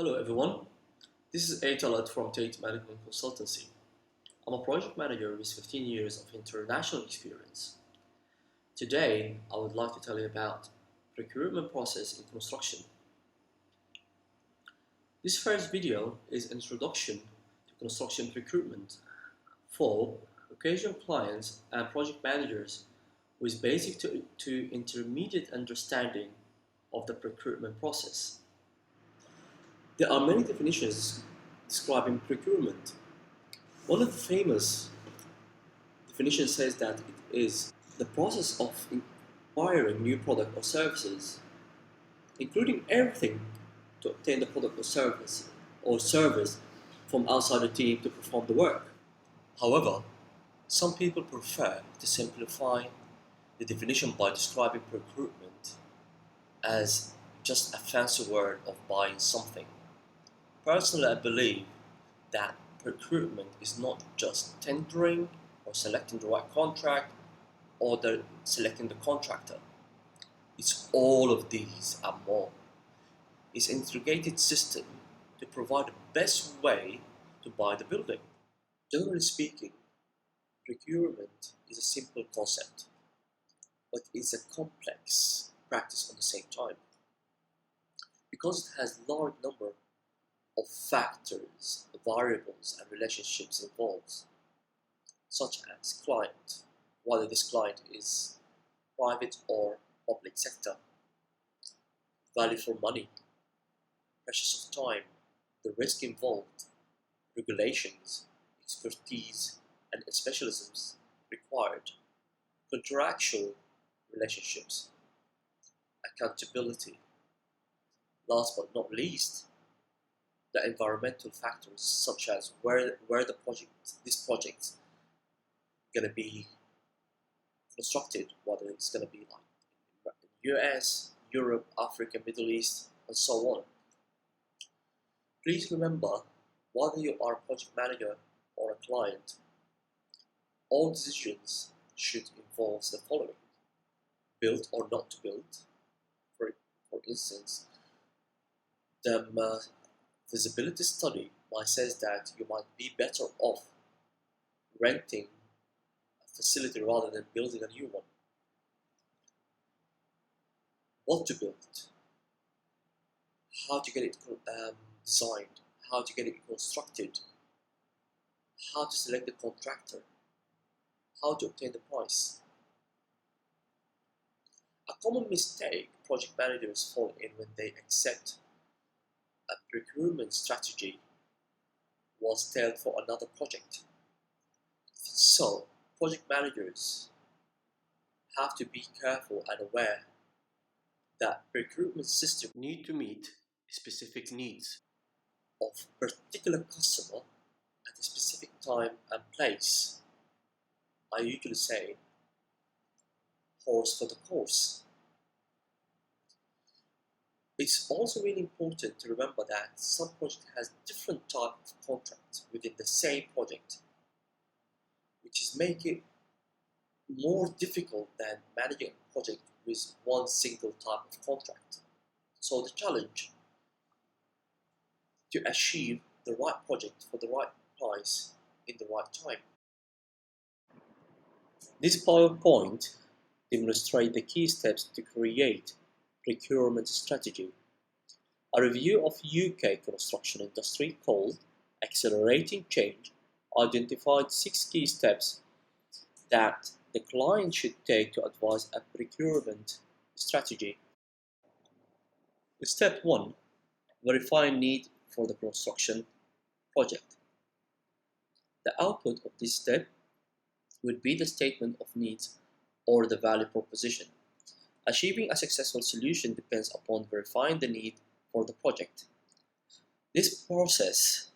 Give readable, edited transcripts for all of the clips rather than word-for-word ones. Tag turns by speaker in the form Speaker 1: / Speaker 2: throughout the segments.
Speaker 1: Hello everyone, this is Talat from Tate Management Consultancy. I'm a project manager with 15 years of international experience. Today, I would like to tell you about procurement process in construction. This first video is an introduction to construction procurement for occasional clients and project managers with basic to intermediate understanding of the procurement process. There are many definitions describing procurement. One of the famous definitions says that it is the process of acquiring new product or services, including everything to obtain the product or service from outside the team to perform the work. However, some people prefer to simplify the definition by describing procurement as just a fancy word of buying something. Personally, I believe that procurement is not just tendering or selecting the right contract or selecting the contractor. It's all of these and more. It's an integrated system to provide the best way to buy the building. Generally speaking, procurement is a simple concept, but it's a complex practice at the same time. Because it has a large number of factors, variables, and relationships involved, such as client, whether this client is private or public sector, value for money, pressures of time, the risk involved, regulations, expertise, and specialisms required, contractual relationships, accountability, last but not least, the environmental factors such as where this project gonna be constructed, whether it's gonna be like in US, Europe, Africa, Middle East, and so on. Please remember, whether you are a project manager or a client, all decisions should involve the following: build or not to build. For instance, the feasibility study might says that you might be better off renting a facility rather than building a new one. What to build, how to get it designed, how to get it constructed, how to select the contractor, how to obtain the price. A common mistake project managers fall in when they accept a procurement strategy was tailored for another project. So, project managers have to be careful and aware that procurement systems need to meet specific needs of a particular customer at a specific time and place. I usually say, horse for the course. It's also really important to remember that some project has different types of contracts within the same project, which is making it more difficult than managing a project with one single type of contract. So the challenge to achieve the right project for the right price in the right time. This PowerPoint demonstrates the key steps to create procurement strategy. A review of UK construction industry called Accelerating Change identified 6 key steps that the client should take to advise a procurement strategy. Step 1. Verify need for the construction project. The output of this step would be the statement of needs or the value proposition. Achieving a successful solution depends upon verifying the need for the project. This process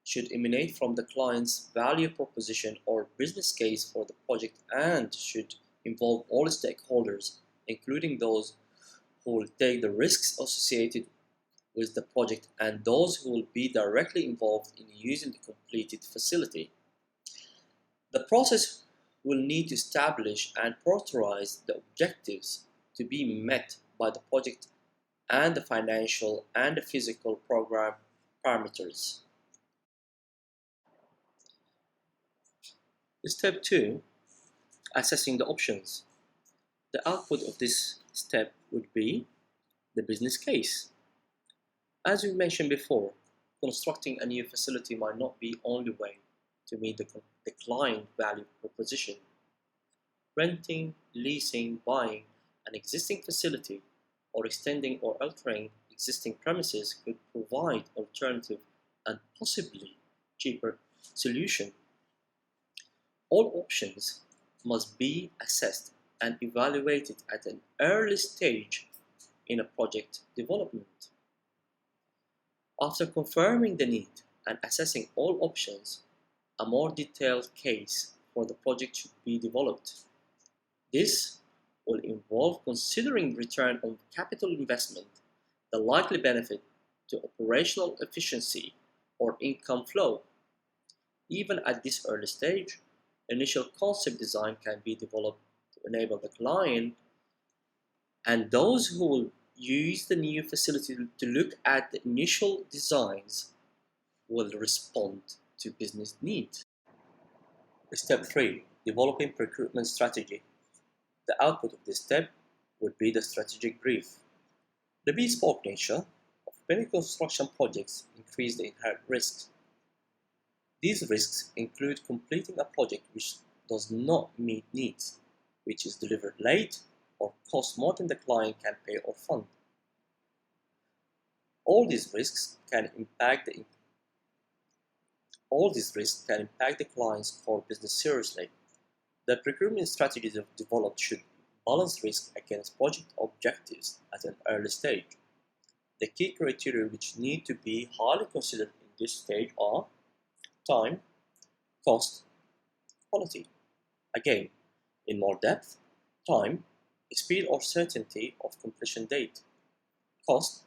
Speaker 1: should emanate from the client's value proposition or business case for the project and should involve all stakeholders, including those who will take the risks associated with the project and those who will be directly involved in using the completed facility. The process will need to establish and prioritize the objectives to be met by the project and the financial and the physical program parameters. Step 2. Assessing the options. The output of this step would be the business case. As we mentioned before, constructing a new facility might not be the only way to meet the client value proposition. Renting, leasing, buying an existing facility, or extending or altering existing premises could provide alternative and possibly cheaper solution. All options must be assessed and evaluated at an early stage in a project development. After confirming the need and assessing all options, a more detailed case for the project should be developed. This will involve considering return on capital investment, the likely benefit to operational efficiency or income flow. Even at this early stage, initial concept design can be developed to enable the client and those who will use the new facility to look at the initial designs will respond to business needs. Step 3. Developing procurement strategy. The output of this step would be the strategic brief. The bespoke nature of many construction projects increase the inherent risks. These risks include completing a project which does not meet needs, which is delivered late, or costs more than the client can pay or fund. All these risks can impact the client's core business seriously. The procurement strategies developed should balance risk against project objectives at an early stage. The key criteria which need to be highly considered in this stage are time, cost, quality. Again, in more depth, time, speed or certainty of completion date. Cost,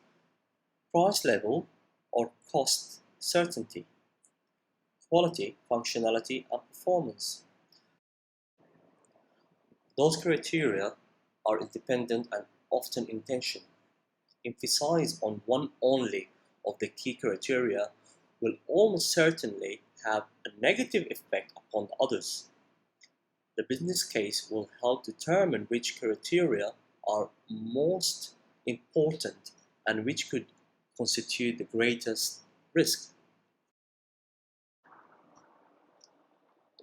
Speaker 1: price level or cost certainty. Quality, functionality and performance. Those criteria are independent and often in tension. Emphasize on one only of the key criteria will almost certainly have a negative effect upon the others. The business case will help determine which criteria are most important and which could constitute the greatest risk.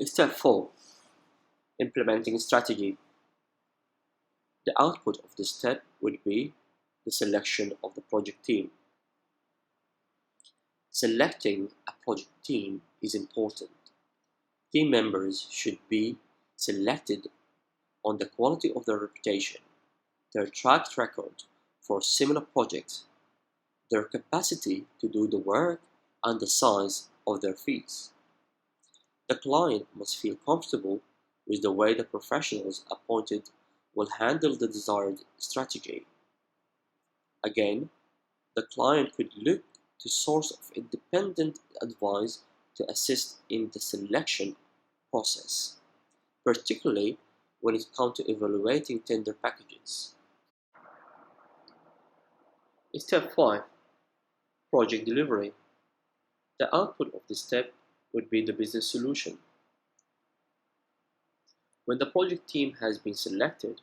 Speaker 1: Step 4. Implementing strategy. The output of this step would be the selection of the project team. Selecting a project team is important. Team members should be selected on the quality of their reputation, their track record for similar projects, their capacity to do the work, and the size of their fees. The client must feel comfortable with the way the professionals appointed will handle the desired strategy. Again, the client could look to source of independent advice to assist in the selection process, particularly when it comes to evaluating tender packages. Step 5. Project delivery. The output of this step would be the business solution. When the project team has been selected,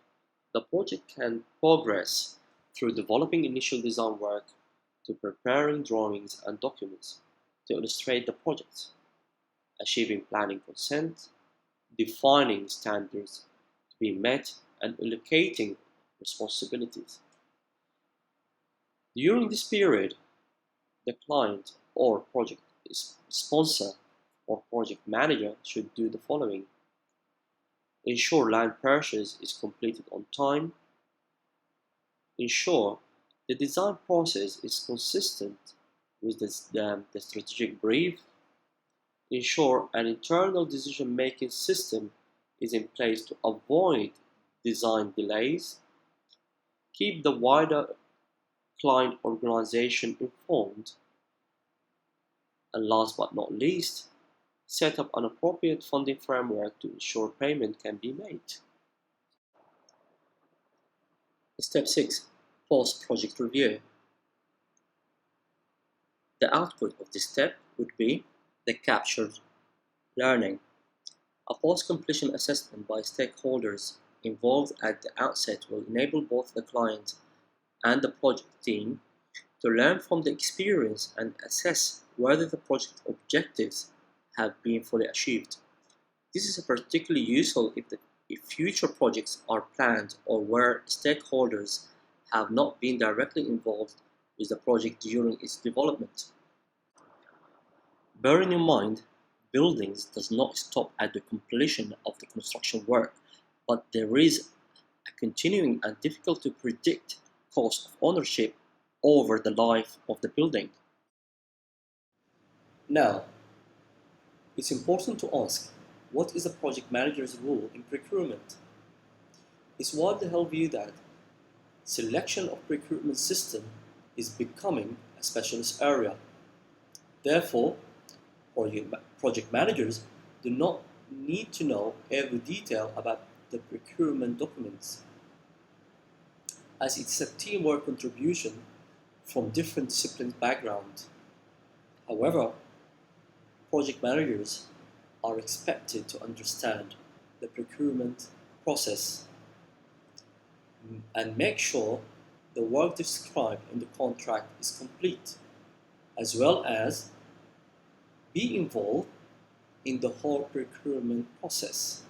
Speaker 1: the project can progress through developing initial design work to preparing drawings and documents to illustrate the project, achieving planning consent, defining standards to be met, and allocating responsibilities. During this period, the client or project sponsor or project manager should do the following: ensure land purchase is completed on time, ensure the design process is consistent with the strategic brief, ensure an internal decision-making system is in place to avoid design delays, keep the wider client organization informed, and last but not least, set up an appropriate funding framework to ensure payment can be made. Step 6. Post-project review. The output of this step would be the captured learning. A post-completion assessment by stakeholders involved at the outset will enable both the client and the project team to learn from the experience and assess whether the project objectives have been fully achieved. This is particularly useful if future projects are planned or where stakeholders have not been directly involved with the project during its development. Bearing in mind, buildings does not stop at the completion of the construction work, but there is a continuing and difficult to predict cost of ownership over the life of the building. Now, it's important to ask, what is a project manager's role in procurement? It's widely held view that selection of procurement system is becoming a specialist area. Therefore, project managers do not need to know every detail about the procurement documents, as it's a teamwork contribution from different discipline backgrounds. However, project managers are expected to understand the procurement process and make sure the work described in the contract is complete, as well as be involved in the whole procurement process.